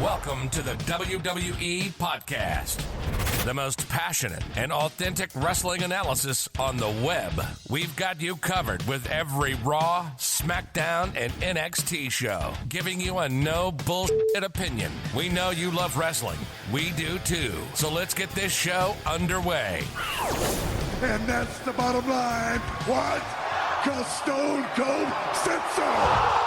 Welcome to the WWE Podcast, the most passionate and authentic wrestling analysis on the web. We've got you covered with every Raw, SmackDown, and NXT show, giving you a no bullshit opinion. We know you love wrestling. We do too. So let's get this show underway. And that's the bottom line. What? 'Cause Stone Cold said so.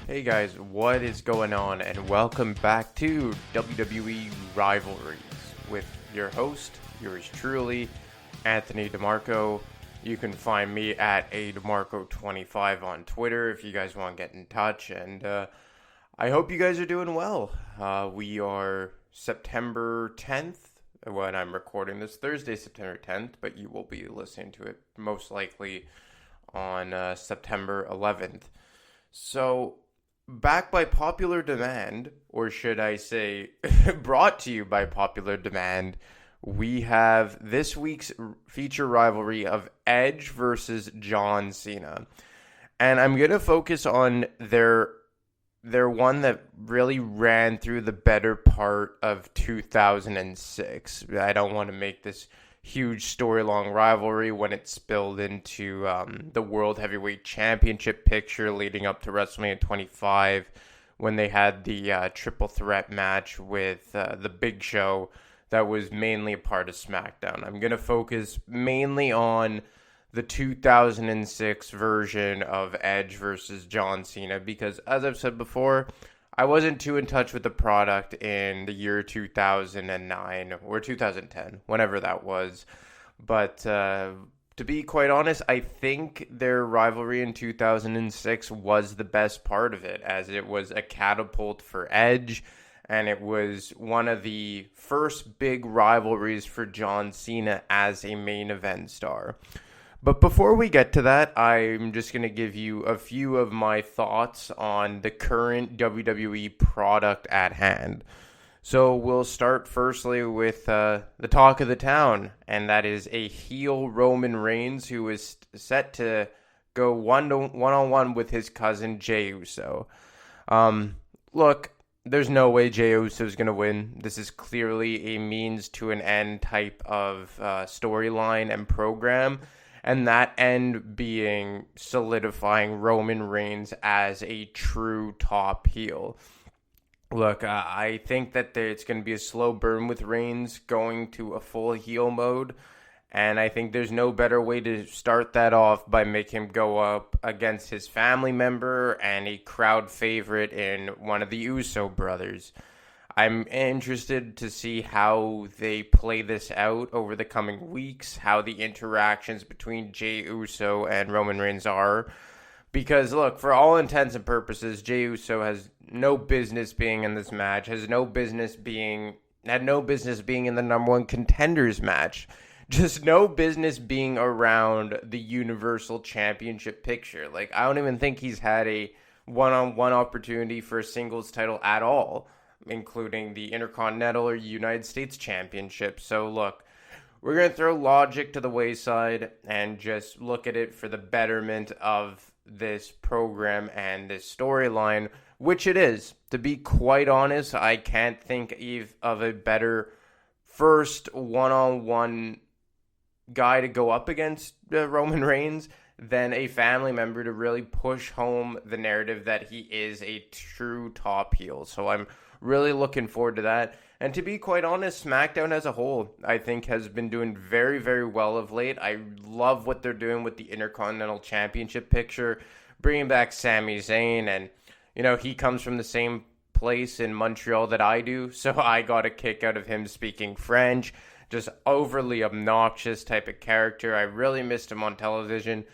Hey guys, what is going on? And welcome back to WWE Rivalries with your host, yours truly, Anthony DeMarco. You can find me at aDeMarco25 on Twitter if you guys want to get in touch. And I hope you guys are doing well. We are September 10th when I'm recording this, Thursday, September 10th, but you will be listening to it most likely on September 11th. So, back by popular demand, or should I say brought to you by popular demand, we have this week's feature rivalry of Edge versus John Cena. And I'm going to focus on their one that really ran through the better part of 2006. I don't want to make this huge story-long rivalry when it spilled into the World Heavyweight Championship picture leading up to WrestleMania 25 when they had the triple threat match with the Big Show that was mainly a part of SmackDown. I'm going to focus mainly on the 2006 version of Edge versus John Cena because, as I've said before, I wasn't too in touch with the product in the year 2009 or 2010, whenever that was. But to be quite honest, I think their rivalry in 2006 was the best part of it, as it was a catapult for Edge, and it was one of the first big rivalries for John Cena as a main event star. But before we get to that, I'm just going to give you a few of my thoughts on the current WWE product at hand. So we'll start firstly with the talk of the town, and that is a heel Roman Reigns who is set to go one-on-one with his cousin Jey Uso. Look, there's no way Jey Uso is going to win. This is clearly a means to an end type of storyline and program. And that end being solidifying Roman Reigns as a true top heel. Look, I think that it's going to be a slow burn with Reigns going to a full heel mode. And I think there's no better way to start that off by making him go up against his family member and a crowd favorite in one of the Uso brothers. I'm interested to see how they play this out over the coming weeks, how the interactions between Jey Uso and Roman Reigns are. Because, look, for all intents and purposes, Jey Uso has no business being in this match, had no business being in the number one contenders match. Just no business being around the Universal Championship picture. Like, I don't even think he's had a one-on-one opportunity for a singles title at all, including the Intercontinental or United States Championship. So look, we're going to throw logic to the wayside and just look at it for the betterment of this program and this storyline, which it is. To be quite honest, I can't think of a better first one-on-one guy to go up against Roman Reigns than a family member to really push home the narrative that he is a true top heel. So I'm really looking forward to that. And to be quite honest, SmackDown as a whole, I think, has been doing very, very well of late. I love what they're doing with the Intercontinental Championship picture, bringing back Sami Zayn. And, you know, he comes from the same place in Montreal that I do, so I got a kick out of him speaking French. Just overly obnoxious type of character. I really missed him on television.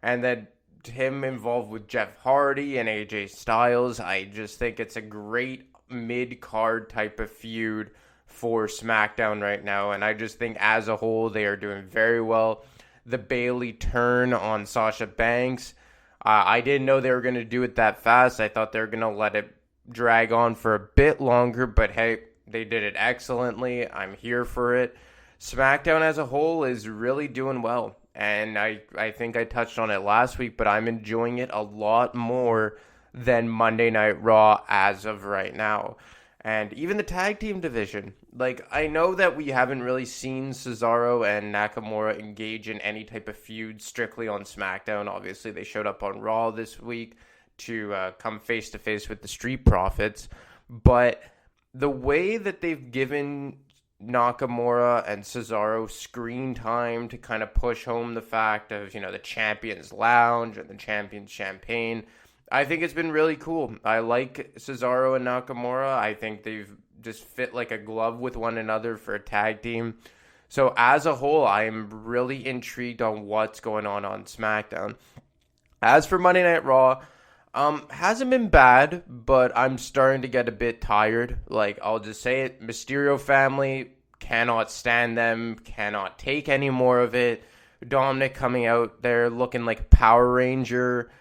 And then him involved with Jeff Hardy and AJ Styles, I just think it's a great mid-card type of feud for SmackDown right now, and I just think as a whole they are doing very well. The Bayley turn on Sasha Banks, I didn't know they were going to do it that fast. I thought they were going to let it drag on for a bit longer, but hey, they did it excellently. I'm here for it. SmackDown as a whole is really doing well. And I think I touched on it last week, but I'm enjoying it a lot more than Monday Night Raw as of right now. And even the tag team division. Like, I know that we haven't really seen Cesaro and Nakamura engage in any type of feud strictly on SmackDown. Obviously, they showed up on Raw this week to come face-to-face with the Street Profits. But the way that they've given Nakamura and Cesaro screen time to kind of push home the fact of, the Champions Lounge and the Champions Champagne, I think it's been really cool. I like Cesaro and Nakamura. I think they've just fit like a glove with one another for a tag team. So as a whole, I am really intrigued on what's going on SmackDown. As for Monday Night Raw, hasn't been bad, but I'm starting to get a bit tired. Like, I'll just say it, Mysterio family, cannot stand them, cannot take any more of it. Dominic coming out there looking like a Power Ranger,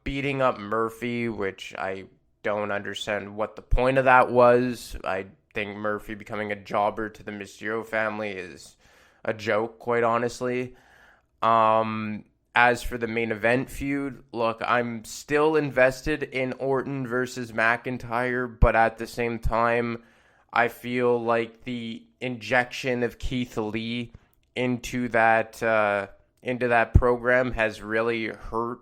beating up Murphy, which I don't understand what the point of that was. I think Murphy becoming a jobber to the Mysterio family is a joke, quite honestly. As for the main event feud, look, I'm still invested in Orton versus McIntyre, but at the same time, I feel like the injection of Keith Lee into that program has really hurt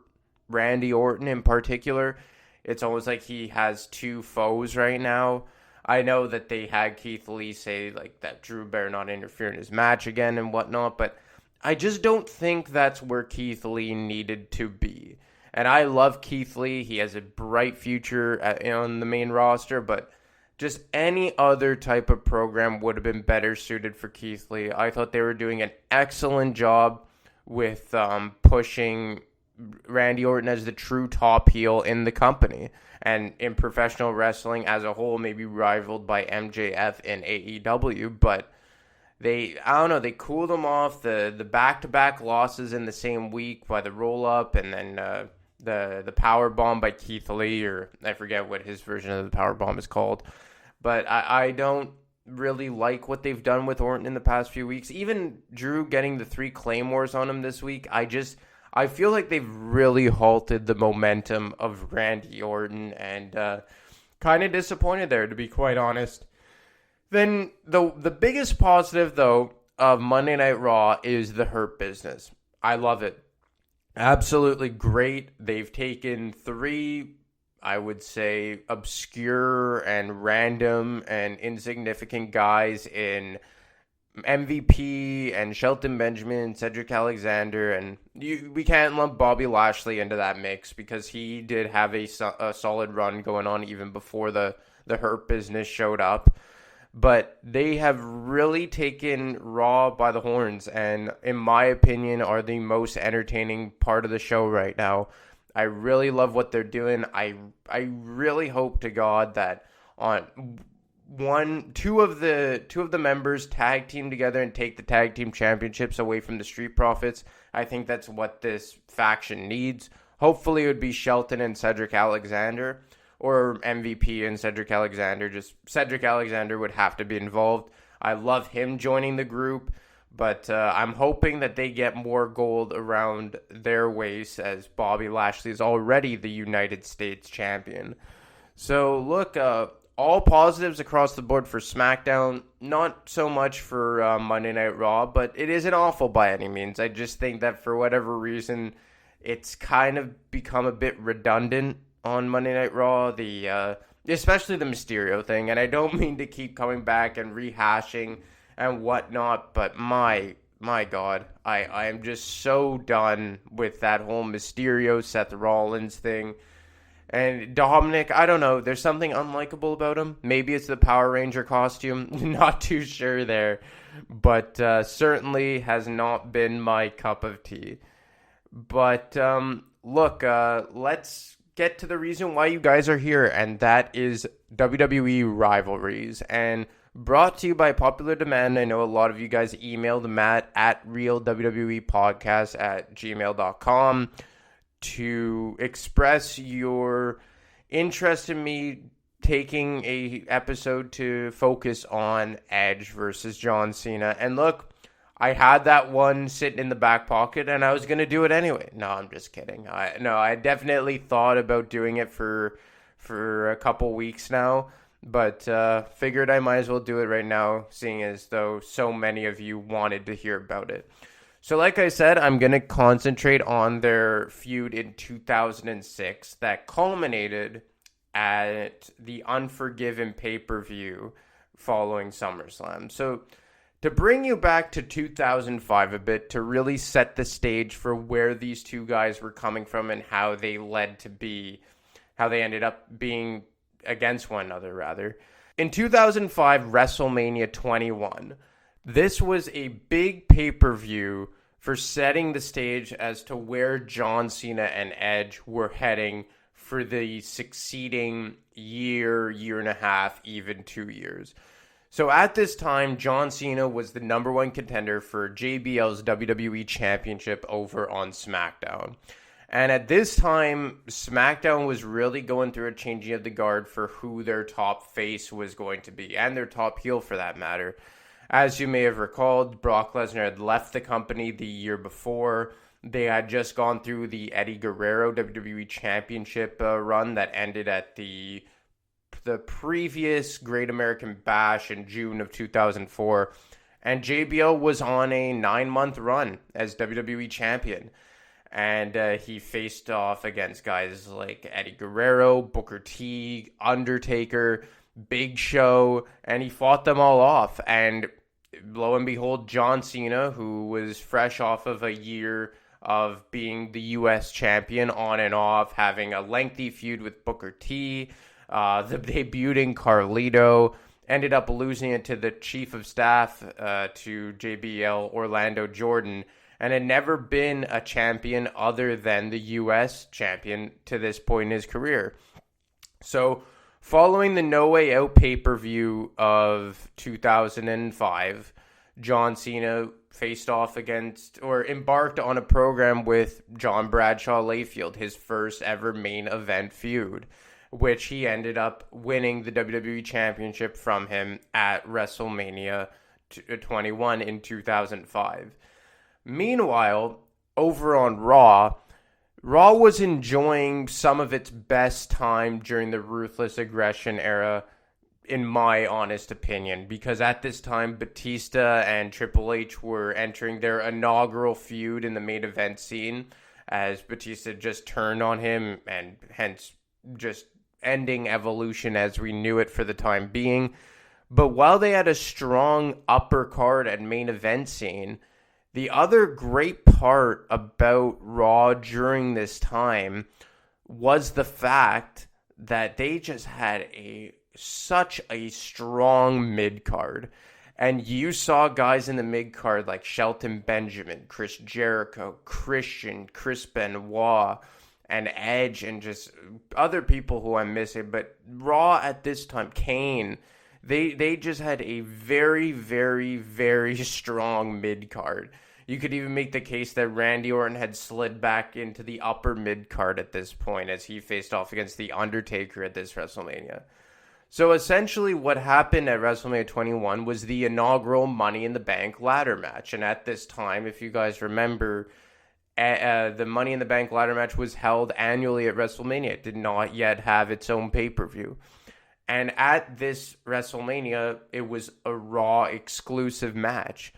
Randy Orton in particular. It's almost like he has two foes right now. I know that they had Keith Lee say like that Drew better not interfere in his match again and whatnot, but I just don't think that's where Keith Lee needed to be. And I love Keith Lee. He has a bright future on the main roster, but just any other type of program would have been better suited for Keith Lee. I thought they were doing an excellent job with pushing Randy Orton as the true top heel in the company. And in professional wrestling as a whole, maybe rivaled by MJF in AEW, but they cooled him off. The back-to-back losses in the same week by the roll-up and then the power bomb by Keith Lee, or I forget what his version of the power bomb is called. But I don't really like what they've done with Orton in the past few weeks. Even Drew getting the 3 Claymores on him this week, I feel like they've really halted the momentum of Randy Orton, and kind of disappointed there, to be quite honest. Then the biggest positive, though, of Monday Night Raw is the Hurt Business. I love it. Absolutely great. They've taken 3, I would say, obscure and random and insignificant guys in MVP and Shelton Benjamin, Cedric Alexander, and we can't lump Bobby Lashley into that mix because he did have a solid run going on even before the Hurt Business showed up. But they have really taken Raw by the horns and, in my opinion, are the most entertaining part of the show right now. I really love what they're doing. I really hope to God that two of the members tag team together and take the tag team championships away from the Street Profits. I think that's what this faction needs. Hopefully it would be Shelton and Cedric Alexander, or MVP and Cedric Alexander. Just Cedric Alexander would have to be involved. I love him joining the group, but I'm hoping that they get more gold around their waist, as Bobby Lashley is already the United States champion. So look, all positives across the board for SmackDown. Not so much for Monday Night Raw, but it isn't awful by any means. I just think that for whatever reason, it's kind of become a bit redundant on Monday Night Raw, especially the Mysterio thing. And I don't mean to keep coming back and rehashing and whatnot, but my God, I am just so done with that whole Mysterio Seth Rollins thing. And Dominic, I don't know, there's something unlikable about him. Maybe it's the Power Ranger costume, not too sure there, but certainly has not been my cup of tea. But look, let's get to the reason why you guys are here, and that is WWE Rivalries. And brought to you by popular demand. I know a lot of you guys emailed Matt at realwwepodcast@gmail.com to express your interest in me taking a episode to focus on Edge versus John Cena. And look, I had that one sitting in the back pocket, and I was going to do it anyway. No, I'm just kidding. I definitely thought about doing it for a couple weeks now, but figured I might as well do it right now, seeing as though so many of you wanted to hear about it. So like I said, I'm going to concentrate on their feud in 2006 that culminated at the Unforgiven pay-per-view following SummerSlam. So to bring you back to 2005 a bit, to really set the stage for where these two guys were coming from and how they ended up being against one another, rather. In 2005, WrestleMania 21, this was a big pay-per-view for setting the stage as to where John Cena and Edge were heading for the succeeding year and a half, even 2 years. So at this time, John Cena was the number one contender for JBL's WWE Championship over on SmackDown. And at this time, SmackDown was really going through a changing of the guard for who their top face was going to be, and their top heel for that matter. As you may have recalled, Brock Lesnar had left the company the year before. They had just gone through the Eddie Guerrero WWE Championship run that ended at the previous Great American Bash in June of 2004. And JBL was on a 9-month run as WWE Champion. And he faced off against guys like Eddie Guerrero, Booker T, Undertaker, Big Show, and he fought them all off. And lo and behold, John Cena, who was fresh off of a year of being the U.S. champion on and off, having a lengthy feud with Booker T, the debuting Carlito, ended up losing it to the chief of staff to JBL, Orlando Jordan, and had never been a champion other than the U.S. champion to this point in his career. So following the No Way Out pay-per-view of 2005, John Cena faced off against, or embarked on a program with John Bradshaw Layfield, his first ever main event feud, which he ended up winning the WWE Championship from him at WrestleMania 21 in 2005. Meanwhile, over on Raw was enjoying some of its best time during the Ruthless Aggression era, in my honest opinion, because at this time, Batista and Triple H were entering their inaugural feud in the main event scene, as Batista just turned on him, and hence just ending Evolution as we knew it for the time being. But while they had a strong upper card and main event scene, the other great part about Raw during this time was the fact that they just had such a strong mid-card. And you saw guys in the mid-card like Shelton Benjamin, Chris Jericho, Christian, Chris Benoit, and Edge, and just other people who I'm missing. But Raw at this time, Kane, they just had a very, very, very strong mid-card. You could even make the case that Randy Orton had slid back into the upper mid-card at this point as he faced off against The Undertaker at this WrestleMania. So essentially what happened at WrestleMania 21 was the inaugural Money in the Bank ladder match. And at this time, if you guys remember, the Money in the Bank ladder match was held annually at WrestleMania. It did not yet have its own pay-per-view. And at this WrestleMania, it was a Raw exclusive match.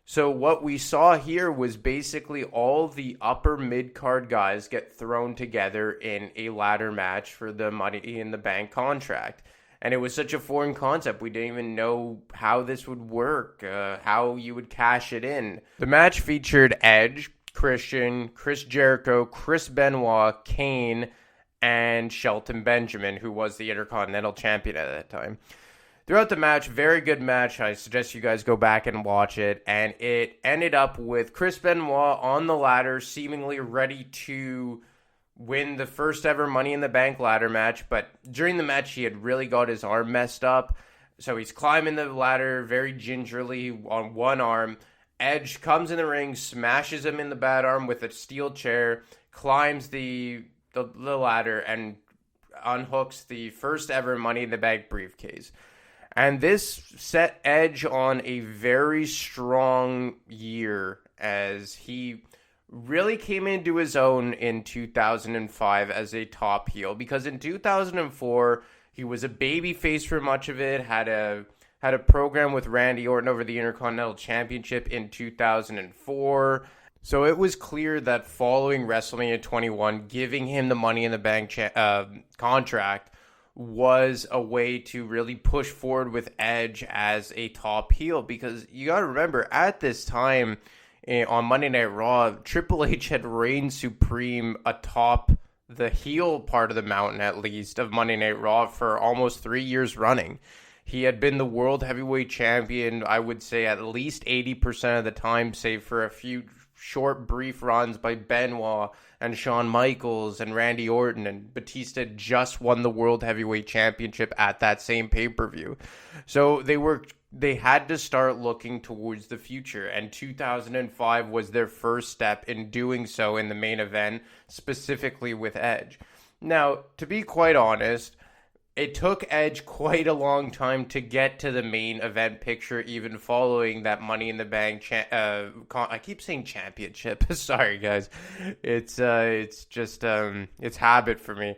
So what we saw here was basically all the upper mid-card guys get thrown together in a ladder match for the Money in the Bank contract. And it was such a foreign concept. We didn't even know how this would work, how you would cash it in. The match featured Edge, Christian, Chris Jericho, Chris Benoit, Kane, and Shelton Benjamin, who was the Intercontinental Champion at that time. Throughout the match, very good match. I suggest you guys go back and watch it. And it ended up with Chris Benoit on the ladder, seemingly ready to win the first ever Money in the Bank ladder match. But during the match, he had really got his arm messed up. So he's climbing the ladder very gingerly on one arm. Edge comes in the ring, smashes him in the bad arm with a steel chair, climbs the ladder, and unhooks the first ever Money in the Bank briefcase. And this set Edge on a very strong year as he really came into his own in 2005 as a top heel. Because in 2004, he was a babyface for much of it, had a program with Randy Orton over the Intercontinental Championship in 2004. So it was clear that following WrestleMania 21, giving him the Money in the Bank contract was a way to really push forward with Edge as a top heel. Because you got to remember, at this time on Monday Night Raw, Triple H had reigned supreme atop the heel part of the mountain, at least, of Monday Night Raw for almost 3 years running. He had been the World Heavyweight Champion, I would say, at least 80% of the time, save for a few short, brief runs by Benoit and Shawn Michaels and Randy Orton, and Batista just won the World Heavyweight Championship at that same pay-per-view. So they had to start looking towards the future, and 2005 was their first step in doing so in the main event, specifically with Edge. Now, to be quite honest, it took Edge quite a long time to get to the main event picture, even following that Money in the Bank. I keep saying championship. Sorry, guys. It's just it's habit for me.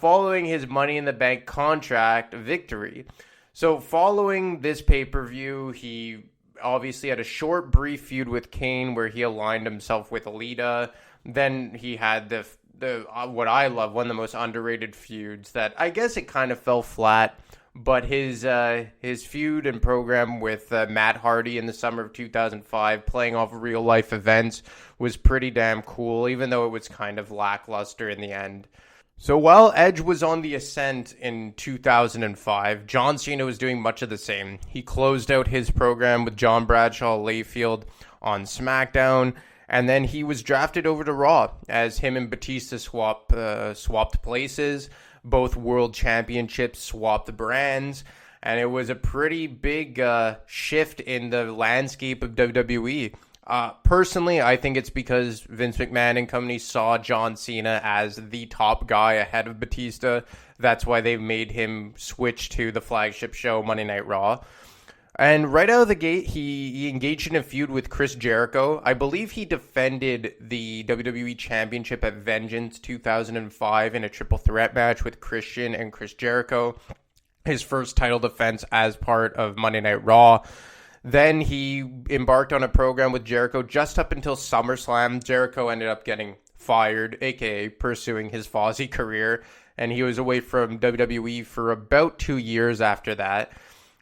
Following his Money in the Bank contract victory. So following this pay-per-view, he obviously had a short, brief feud with Kane where he aligned himself with Alita. Then he had the what I love, one of the most underrated feuds that I guess it kind of fell flat, but his feud and program with Matt Hardy in the summer of 2005, playing off real life events, was pretty damn cool, even though it was kind of lackluster in the end. So while Edge was on the ascent in 2005, John Cena was doing much of the same. He closed out his program with John Bradshaw Layfield on SmackDown, and then he was drafted over to Raw as him and Batista swapped places. Both world championships swapped brands. And it was a pretty big shift in the landscape of WWE. Personally, I think it's because Vince McMahon and company saw John Cena as the top guy ahead of Batista. That's why they made him switch to the flagship show, Monday Night Raw. And right out of the gate, he engaged in a feud with Chris Jericho. I believe he defended the WWE Championship at Vengeance 2005 in a triple threat match with Christian and Chris Jericho. His first title defense as part of Monday Night Raw. Then he embarked on a program with Jericho just up until SummerSlam. Jericho ended up getting fired, aka pursuing his Fozzy career. And he was away from WWE for about 2 years after that.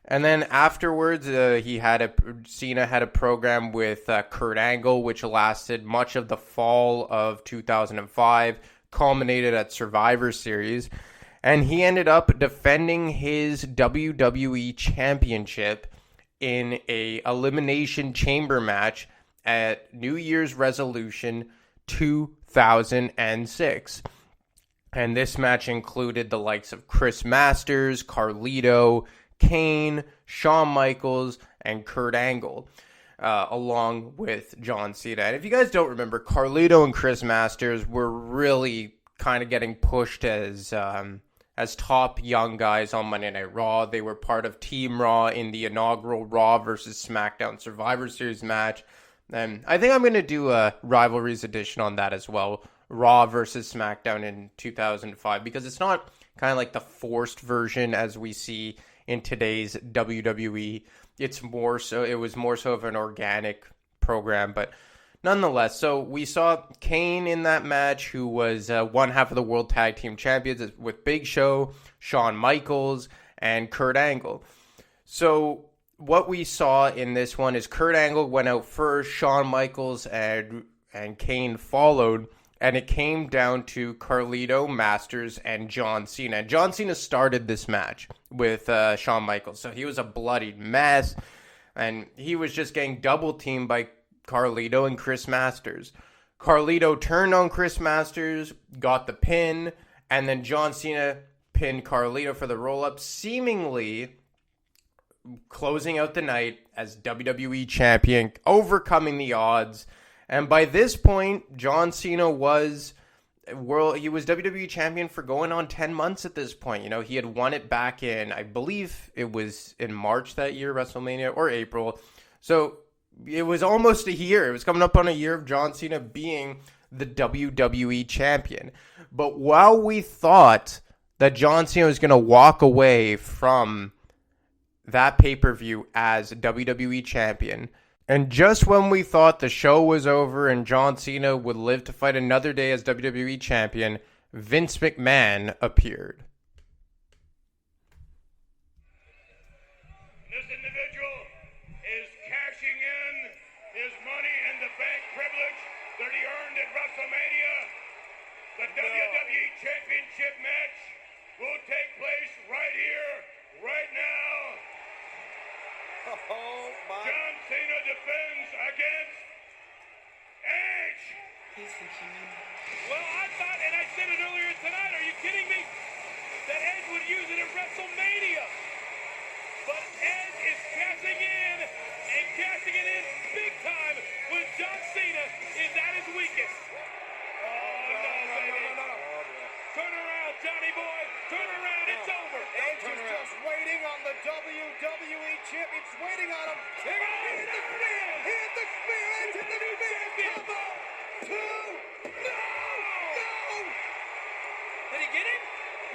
And then afterwards, Cena had a program with Kurt Angle, which lasted much of the fall of 2005, culminated at Survivor Series, and he ended up defending his WWE Championship in a Elimination Chamber match at New Year's Resolution 2006. And this match included the likes of Chris Masters, Carlito, Kane, Shawn Michaels, and Kurt Angle, along with John Cena. And if you guys don't remember, Carlito and Chris Masters were really kind of getting pushed as top young guys on Monday Night Raw. They were part of Team Raw in the inaugural Raw versus SmackDown Survivor Series match. And I think I'm going to do a Rivalries edition on that as well, Raw versus SmackDown in 2005, because it's not kind of like the forced version as we see in today's WWE. It was more so of an organic program, but nonetheless, so we saw Kane in that match, who was one half of the World Tag Team Champions with Big Show, Shawn Michaels, and Kurt Angle. So what we saw in this one is Kurt Angle went out first, Shawn Michaels and Kane followed, and it came down to Carlito, Masters, and John Cena. And John Cena started this match with Shawn Michaels. So he was a bloodied mess. And he was just getting double-teamed by Carlito and Chris Masters. Carlito turned on Chris Masters, got the pin, and then John Cena pinned Carlito for the roll-up, seemingly closing out the night as WWE Champion, overcoming the odds. And by this point, John Cena was he was WWE champion for going on 10 months at this point. You know, he had won it back in, I believe it was in March that year, WrestleMania, or April. So it was almost a year. It was coming up on a year of John Cena being the WWE champion. But while we thought that John Cena was going to walk away from that pay-per-view as WWE champion, and just when we thought the show was over and John Cena would live to fight another day as WWE champion, Vince McMahon appeared. This individual is cashing in his money in the bank privilege that he earned at WrestleMania. The WWE Championship match will take place right here, right now. Oh my. John Cena defends against Edge. Well, I thought, and I said it earlier tonight, are you kidding me? That Edge would use it at WrestleMania. But Edge is cashing in, and cashing it in big time when John Cena is at his weakest. Oh, no, baby. Turn around, Johnny boy. Turn around. It's over. Edge is just waiting on the WWE champion. It's waiting on him. He hit the spear. He hit the spear. Edge hit the spear. Cover. Two. No. No. Did he get him?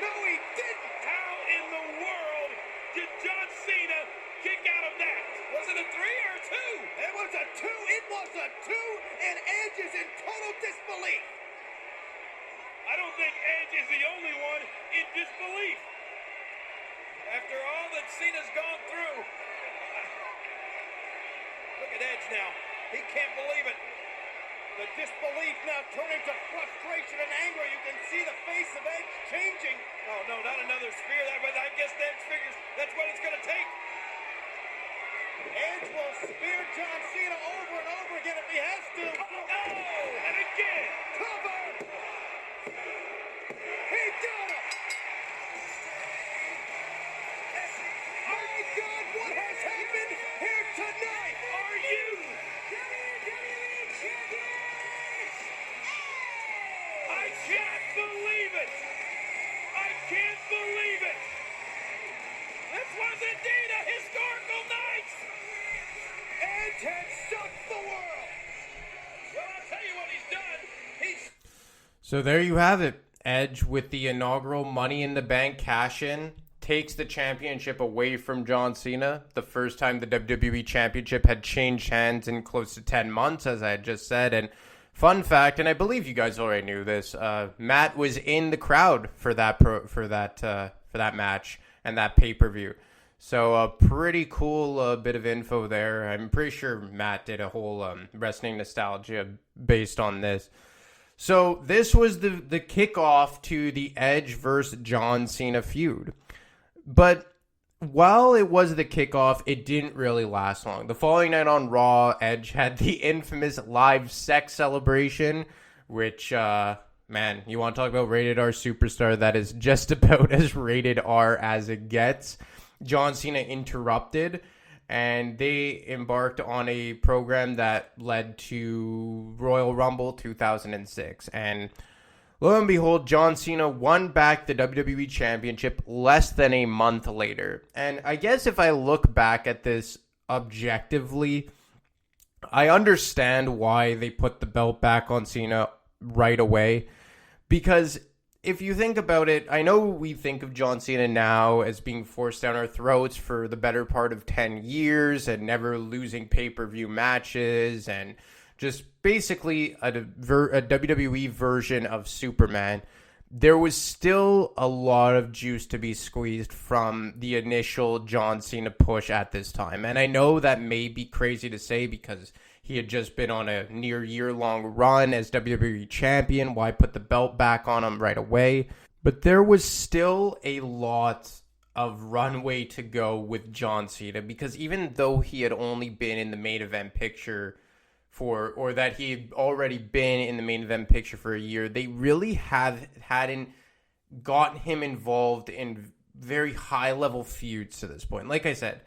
No, he didn't. How in the world did John Cena kick out of that? Was it a 3 or a 2? It was a two. It was a two, and Edge is in total disbelief. I don't think Edge is the only one in disbelief. After all that Cena's gone through. Look at Edge now. He can't believe it. The disbelief now turning to frustration and anger. You can see the face of Edge changing. Oh, no, not another spear. But I guess Edge figures that's what it's going to take. Edge will spear John Cena over and over again if he has to. Oh, and again. Cover. He got him. My God, what has happened here tonight? Are you? I can't believe it. I can't believe it. This was indeed a historical night. Edge has shocked the world. Well, I'll tell you what he's done. He's So there you have it. Edge with the inaugural Money in the Bank cash-in takes the championship away from John Cena. The first time the WWE Championship had changed hands in close to 10 months, as I had just said. And fun fact, and I believe you guys already knew this, Matt was in the crowd for that match and that pay-per-view. So a pretty cool bit of info there. I'm pretty sure Matt did a whole wrestling nostalgia based on this. So this was the kickoff to the Edge versus John Cena feud. But while it was the kickoff, it didn't really last long. The following night on Raw, Edge had the infamous live sex celebration, which, man, you want to talk about rated R superstar, that is just about as rated R as it gets. John Cena interrupted, and they embarked on a program that led to Royal Rumble 2006. And lo and behold, John Cena won back the WWE Championship less than a month later. And I guess if I look back at this objectively, I understand why they put the belt back on Cena right away. Because if you think about it, I know we think of John Cena now as being forced down our throats for the better part of 10 years and never losing pay-per-view matches and just basically a WWE version of Superman. There was still a lot of juice to be squeezed from the initial John Cena push at this time. And I know that may be crazy to say because he had just been on a near year-long run as WWE champion. Why put the belt back on him right away? But there was still a lot of runway to go with John Cena, because even though he had only been in the main event picture or that he had already been in the main event picture for a year, they really hadn't gotten him involved in very high-level feuds to this point. Like I said,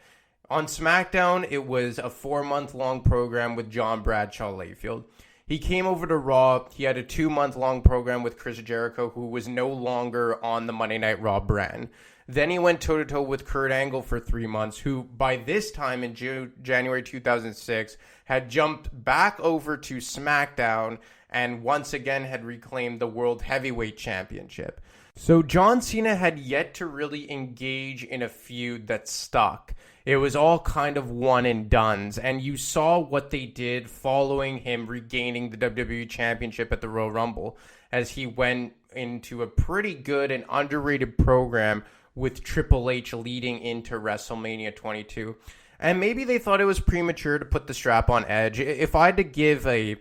on SmackDown, it was a 4-month-long program with John Bradshaw Layfield. He came over to Raw. He had a 2-month-long program with Chris Jericho, who was no longer on the Monday Night Raw brand. Then he went toe-to-toe with Kurt Angle for 3 months, who by this time in January 2006 had jumped back over to SmackDown and once again had reclaimed the World Heavyweight Championship. So John Cena had yet to really engage in a feud that stuck. It was all kind of one and dones, and you saw what they did following him regaining the WWE Championship at the Royal Rumble, as he went into a pretty good and underrated program with Triple H leading into WrestleMania 22. And maybe they thought it was premature to put the strap on Edge. If I had to give an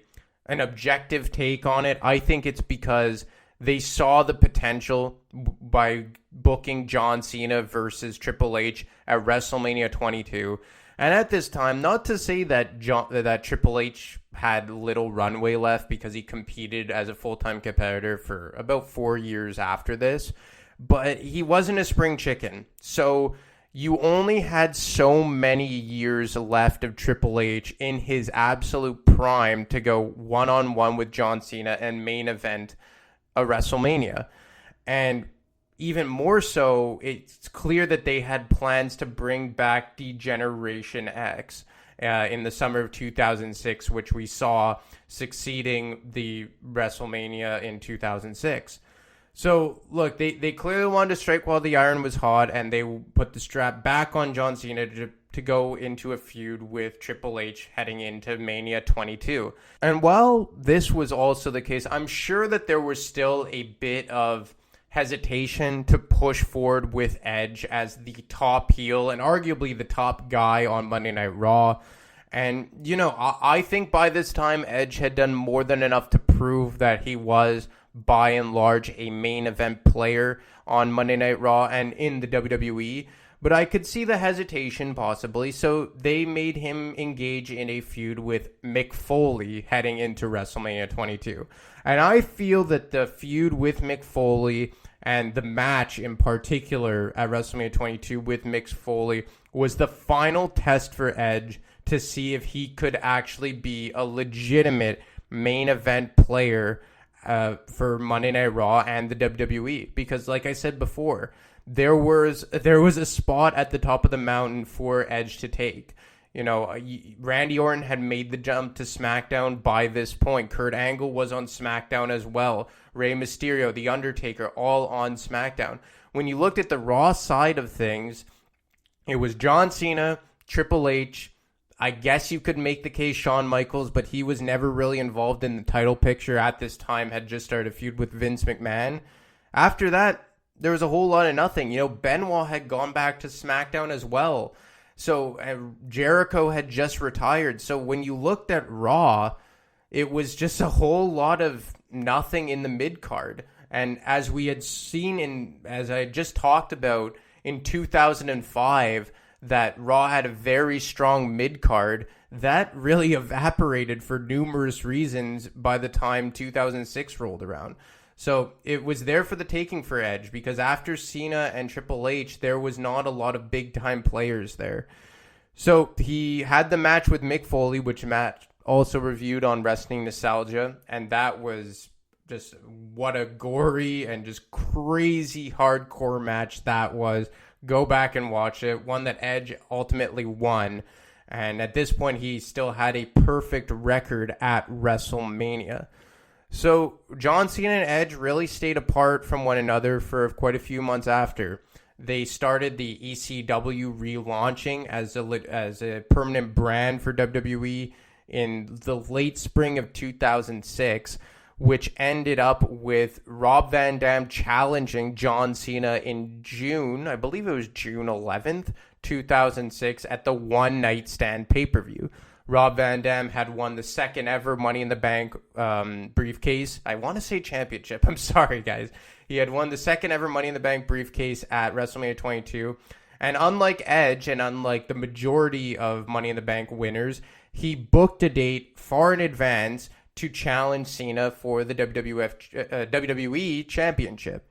objective take on it, I think it's because they saw the potential by booking John Cena versus Triple H at WrestleMania 22. And at this time, not to say that that Triple H had little runway left because he competed as a full-time competitor for about 4 years after this, but he wasn't a spring chicken. So you only had so many years left of Triple H in his absolute prime to go one-on-one with John Cena and main event a WrestleMania. And even more so, it's clear that they had plans to bring back D-Generation X in the summer of 2006, which we saw succeeding the WrestleMania in 2006. So, look, they clearly wanted to strike while the iron was hot, and they put the strap back on John Cena to go into a feud with Triple H heading into Mania 22. And while this was also the case, I'm sure that there was still a bit of hesitation to push forward with Edge as the top heel and arguably the top guy on Monday Night Raw. And, you know, I think by this time Edge had done more than enough to prove that he was, by and large, a main event player on Monday Night Raw and in the WWE. But I could see the hesitation possibly, so they made him engage in a feud with Mick Foley heading into WrestleMania 22. And I feel that the feud with Mick Foley and the match in particular at WrestleMania 22 with Mick Foley was the final test for Edge to see if he could actually be a legitimate main event player for Monday Night Raw and the WWE. Because like I said before, there was a spot at the top of the mountain for Edge to take. You know, Randy Orton had made the jump to SmackDown by this point. Kurt Angle was on SmackDown as well. Rey Mysterio, The Undertaker, all on SmackDown. When you looked at the Raw side of things, it was John Cena, Triple H. I guess you could make the case Shawn Michaels, but he was never really involved in the title picture at this time, had just started a feud with Vince McMahon. After that, there was a whole lot of nothing. You know, Benoit had gone back to SmackDown as well. So Jericho had just retired. So when you looked at Raw, it was just a whole lot of nothing in the mid-card. And as we had seen as I just talked about in 2005, that Raw had a very strong mid-card, that really evaporated for numerous reasons by the time 2006 rolled around. So it was there for the taking for Edge, because after Cena and Triple H, there was not a lot of big-time players there. So he had the match with Mick Foley, which Matt also reviewed on Wrestling Nostalgia, and that was just what a gory and just crazy hardcore match that was. Go back and watch it. One that Edge ultimately won. And at this point, he still had a perfect record at WrestleMania. So John Cena and Edge really stayed apart from one another for quite a few months after. They started the ECW relaunching as a permanent brand for WWE in the late spring of 2006, which ended up with Rob Van Dam challenging John Cena in June, I believe it was June 11th, 2006, at the One Night Stand pay-per-view. Rob Van Dam had won the second ever Money in the Bank briefcase. I want to say championship. I'm sorry, guys. He had won the second ever Money in the Bank briefcase at WrestleMania 22. And unlike Edge and unlike the majority of Money in the Bank winners, he booked a date far in advance to challenge Cena for the WWE Championship.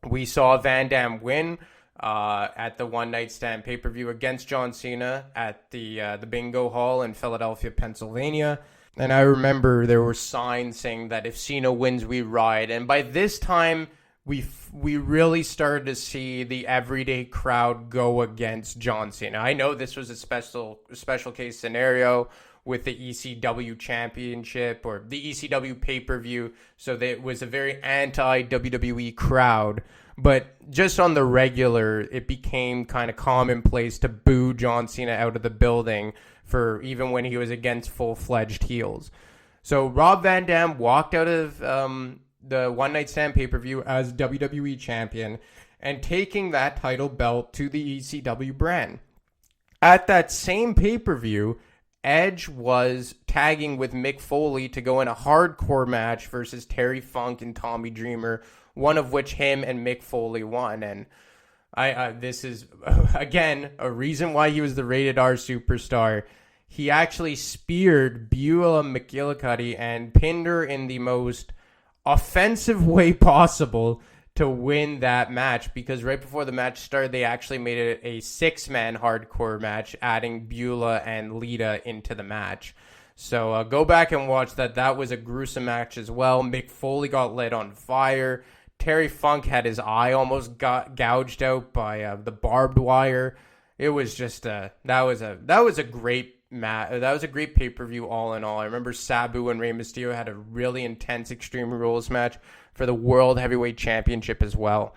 We saw Van Dam win. at the One Night Stand pay-per-view against John Cena at the Bingo Hall in Philadelphia, Pennsylvania. And I remember there were signs saying that if Cena wins, we ride. And by this time, we really started to see the everyday crowd go against John Cena. I know this was a special case scenario with the ECW championship or the ECW pay-per-view, so that it was a very anti-WWE crowd. But just on the regular, it became kind of commonplace to boo John Cena out of the building for even when he was against full-fledged heels. So Rob Van Dam walked out of the One Night Stand pay-per-view as WWE champion and taking that title belt to the ECW brand. At that same pay-per-view, Edge was tagging with Mick Foley to go in a hardcore match versus Terry Funk and Tommy Dreamer, one of which him and Mick Foley won. And this is, again, a reason why he was the rated R superstar. He actually speared Beulah McGillicuddy and pinned her in the most offensive way possible to win that match, because right before the match started, they actually made it a 6-man hardcore match, adding Beulah and Lita into the match. So go back and watch that. That was a gruesome match as well. Mick Foley got lit on fire. Terry Funk had his eye almost got gouged out by the barbed wire. It was just that was a great match. That was a great pay-per-view all in all. I remember Sabu and Rey Mysterio had a really intense Extreme Rules match for the World Heavyweight Championship as well.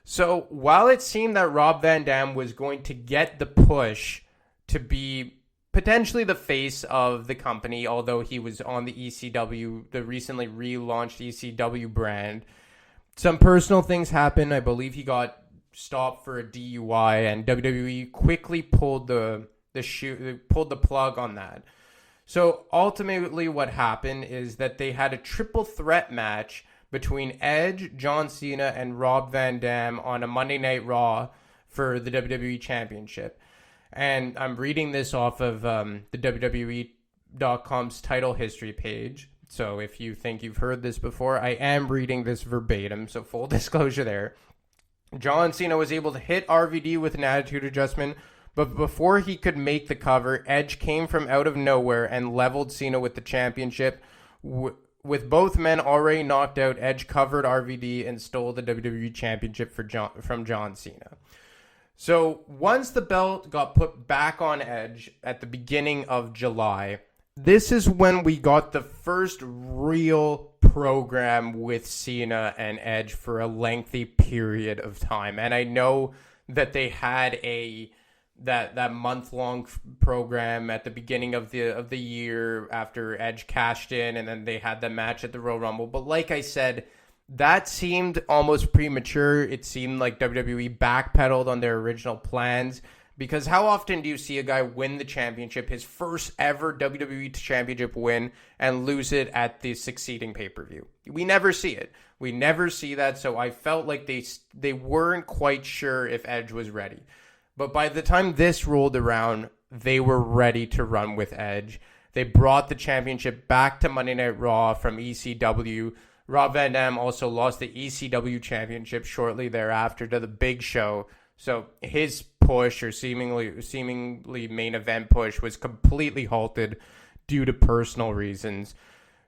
So while it seemed that Rob Van Dam was going to get the push to be potentially the face of the company, although he was on the ECW, the recently relaunched ECW brand, some personal things happened. I believe he got stopped for a DUI, and WWE quickly pulled the plug on that. So ultimately what happened is that they had a triple threat match between Edge, John Cena, and Rob Van Dam on a Monday Night Raw for the WWE Championship. And I'm reading this off of the WWE.com's title history page. So if you think you've heard this before, I am reading this verbatim, so full disclosure there. John Cena was able to hit RVD with an attitude adjustment, but before he could make the cover, Edge came from out of nowhere and leveled Cena with the championship. With both men already knocked out, Edge covered RVD and stole the WWE Championship from John Cena. So once the belt got put back on Edge at the beginning of July, this is when we got the first real program with Cena and Edge for a lengthy period of time. And I know that they had that month-long program at the beginning of the year after Edge cashed in, and then they had the match at the Royal Rumble. But like I said, that seemed almost premature. It seemed like WWE backpedaled on their original plans, because how often do you see a guy win the championship, his first ever WWE championship win, and lose it at the succeeding pay-per-view? We never see it. We never see that, so I felt like they weren't quite sure if Edge was ready. But by the time this rolled around, they were ready to run with Edge. They brought the championship back to Monday Night Raw from ECW. Rob Van Dam also lost the ECW championship shortly thereafter to the Big Show. So his push, or seemingly main event push, was completely halted due to personal reasons.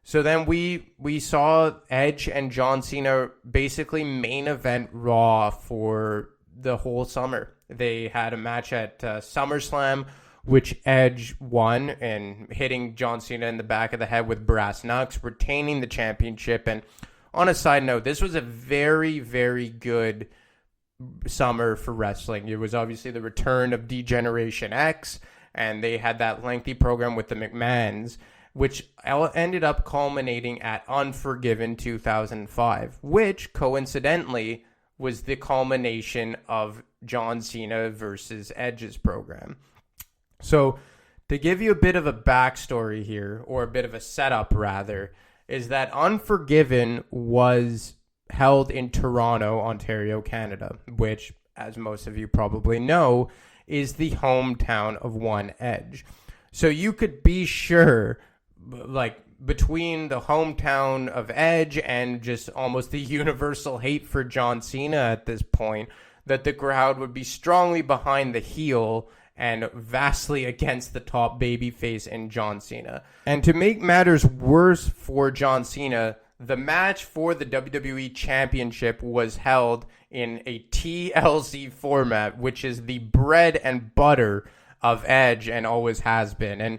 So then we saw Edge and John Cena basically main event Raw for the whole summer. They had a match at SummerSlam, which Edge won, and hitting John Cena in the back of the head with brass knucks, retaining the championship. And on a side note, this was a very, very good summer for wrestling. It was obviously the return of D-Generation X, and they had that lengthy program with the McMahons, which ended up culminating at Unforgiven 2005, which coincidentally was the culmination of John Cena versus Edge's program. So to give you a bit of a backstory here, or a bit of a setup rather, is that Unforgiven was held in Toronto, Ontario, Canada, which, as most of you probably know, is the hometown of one Edge. So you could be sure, like, between the hometown of Edge and just almost the universal hate for John Cena at this point, that the crowd would be strongly behind the heel and vastly against the top babyface in John Cena. And to make matters worse for John Cena, the match for the WWE Championship was held in a TLC format, which is the bread and butter of Edge and always has been. And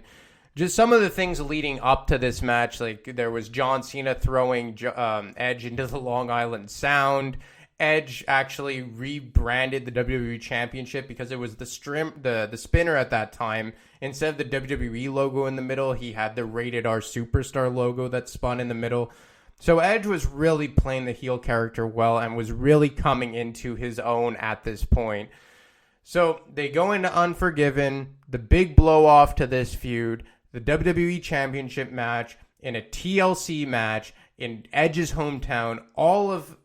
just some of the things leading up to this match, like there was John Cena throwing Edge into the Long Island Sound. Edge actually rebranded the WWE Championship because it was the spinner at that time. Instead of the WWE logo in the middle, he had the Rated R Superstar logo that spun in the middle. So Edge was really playing the heel character well and was really coming into his own at this point. So they go into Unforgiven, the big blow off to this feud, the WWE Championship match in a TLC match in Edge's hometown, all of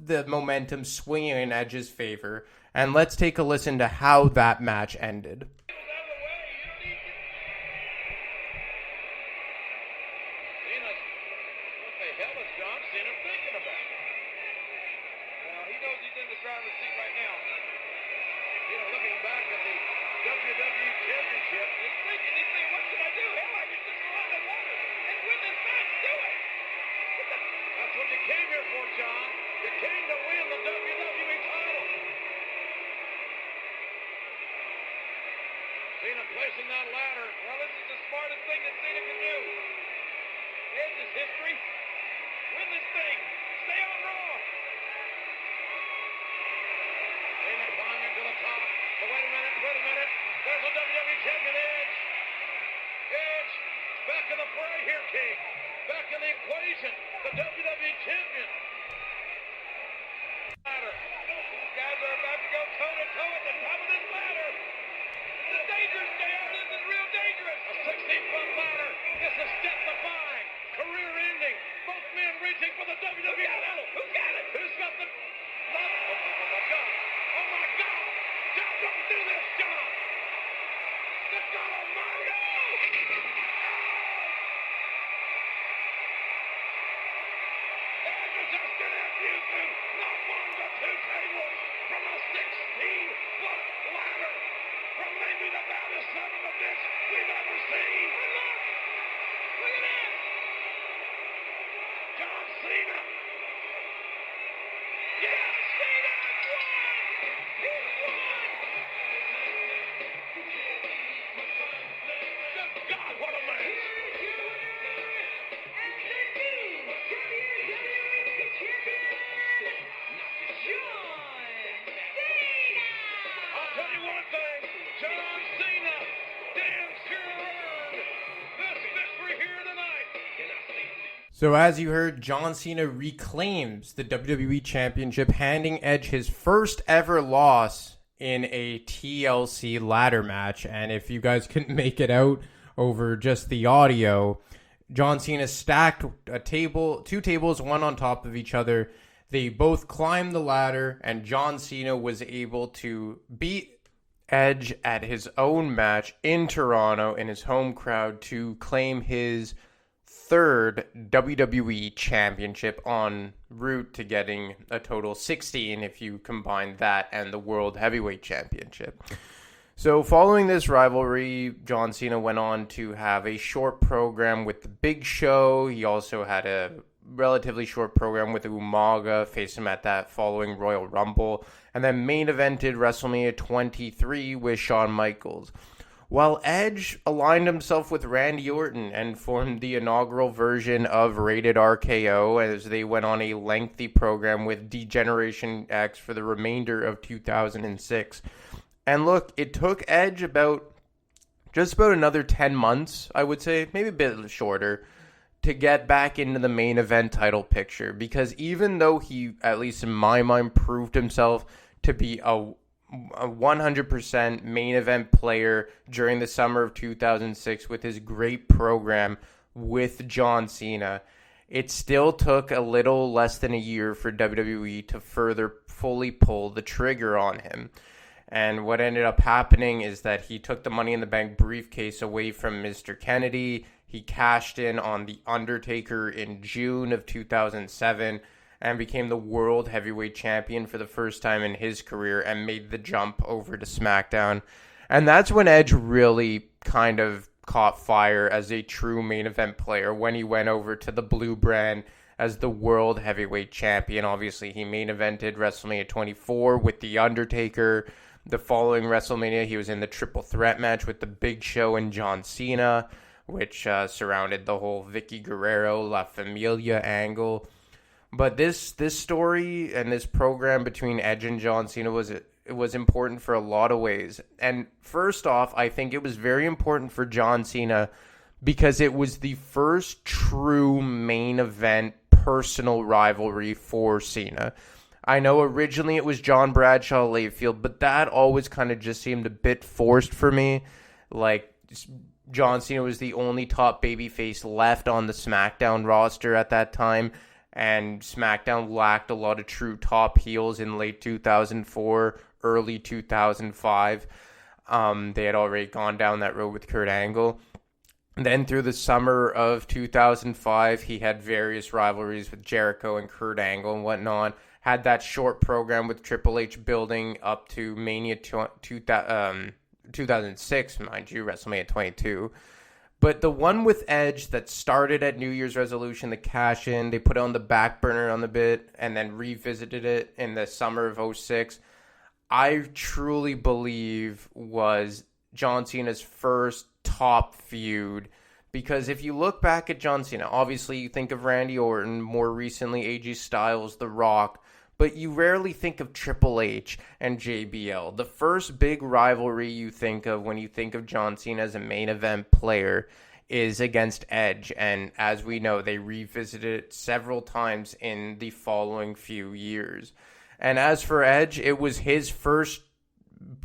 the momentum swinging in Edge's favor. And let's take a listen to how that match ended. Cena placing that ladder. Well, this is the smartest thing that Cena can do. Edge is history. Win this thing. Stay on Raw. Cena climbing to the top. But wait a minute. There's a WWE Champion Edge. Edge, back in the fray here, King. Back in the equation. The WWE Champion. Ladder. These guys are about to go toe-to-toe at the top of this ladder. The dangerous there. This is real dangerous. A 16-foot ladder. This is death-defying. Career-ending. Both men reaching for the WWE title. Who got it? Who's got the... Oh, my God. Oh, my God. John, don't do this, John. The God Almighty. Edge just an abuse to not one but two tables from a 16-foot ladder. From maybe the baddest son of a bitch we've ever seen. And look at this. John Cena. Yes, Cena won. He won. Good God, what a match. And the new WWE Champion, John Cena. I'll tell you one thing. John Cena damn sure earned this victory here tonight. So as you heard, John Cena reclaims the WWE Championship, handing Edge his first ever loss in a TLC ladder match. And if you guys couldn't make it out over just the audio, John Cena stacked two tables, one on top of each other. They both climbed the ladder, and John Cena was able to beat Edge at his own match in Toronto in his home crowd to claim his third WWE Championship, en route to getting a total 16 if you combine that and the World Heavyweight Championship. So following this rivalry, John Cena went on to have a short program with The Big Show. He also had a relatively short program with Umaga, faced him at that following Royal Rumble, and then main evented WrestleMania 23 with Shawn Michaels. While Edge aligned himself with Randy Orton and formed the inaugural version of Rated RKO as they went on a lengthy program with D-Generation X for the remainder of 2006. And look, it took Edge just about another 10 months, I would say, maybe a bit shorter, to get back into the main event title picture. Because even though he, at least in my mind, proved himself to be a 100% main event player during the summer of 2006 with his great program with John Cena, it still took a little less than a year for WWE to further fully pull the trigger on him. And what ended up happening is that he took the Money in the Bank briefcase away from Mr. Kennedy. He cashed in on The Undertaker in June of 2007. and became the World Heavyweight Champion for the first time in his career and made the jump over to SmackDown. And that's when Edge really kind of caught fire as a true main event player, when he went over to the Blue brand as the World Heavyweight Champion. Obviously, he main evented WrestleMania 24 with The Undertaker. The following WrestleMania, he was in the triple threat match with The Big Show and John Cena, which surrounded the whole Vicky Guerrero, La Familia angle. But this story and this program between Edge and John Cena was important for a lot of ways. And first off, I think it was very important for John Cena because it was the first true main event personal rivalry for Cena. I know originally it was John Bradshaw Layfield, but that always kind of just seemed a bit forced for me. Like, John Cena was the only top babyface left on the SmackDown roster at that time, and SmackDown lacked a lot of true top heels in late 2004, early 2005. They had already gone down that road with Kurt Angle. Then through the summer of 2005, he had various rivalries with Jericho and Kurt Angle and whatnot. Had that short program with Triple H building up to Mania 2006, mind you, WrestleMania 22. But the one with Edge that started at New Year's Resolution, the cash-in, they put it on the back burner on the bit and then revisited it in the summer of 06, I truly believe was John Cena's first top feud. Because if you look back at John Cena, obviously you think of Randy Orton, more recently AJ Styles, The Rock, but you rarely think of Triple H and JBL. The first big rivalry you think of when you think of John Cena as a main event player is against Edge. And as we know, they revisited it several times in the following few years. And as for Edge, it was his first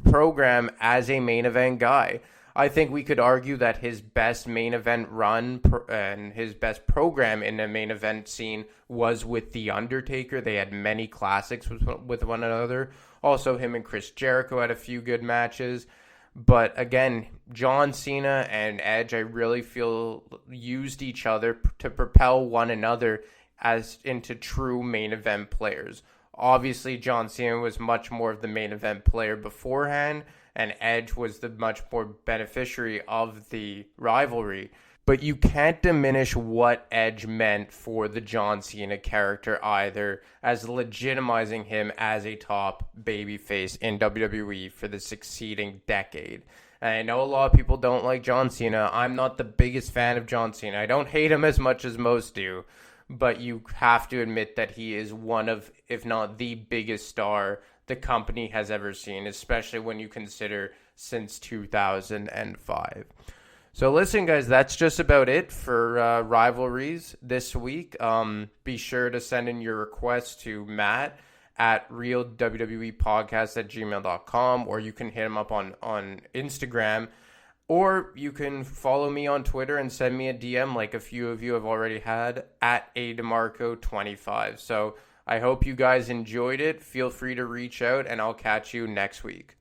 program as a main event guy. I think we could argue that his best main event run and his best program in the main event scene was with The Undertaker. They had many classics with one another. Also, him and Chris Jericho had a few good matches. But again, John Cena and Edge, I really feel, used each other to propel one another as into true main event players. Obviously, John Cena was much more of the main event player beforehand, and Edge was the much more beneficiary of the rivalry. But you can't diminish what Edge meant for the John Cena character either, as legitimizing him as a top babyface in WWE for the succeeding decade. And I know a lot of people don't like John Cena. I'm not the biggest fan of John Cena. I don't hate him as much as most do. But you have to admit that he is one of, if not the biggest star the company has ever seen, especially when you consider since 2005. So listen, guys, that's just about it for rivalries this week. Be sure to send in your requests to Matt at realwwepodcast@gmail.com, or you can hit him up on Instagram, or you can follow me on Twitter and send me a DM like a few of you have already had at ademarco25. So I hope you guys enjoyed it. Feel free to reach out, and I'll catch you next week.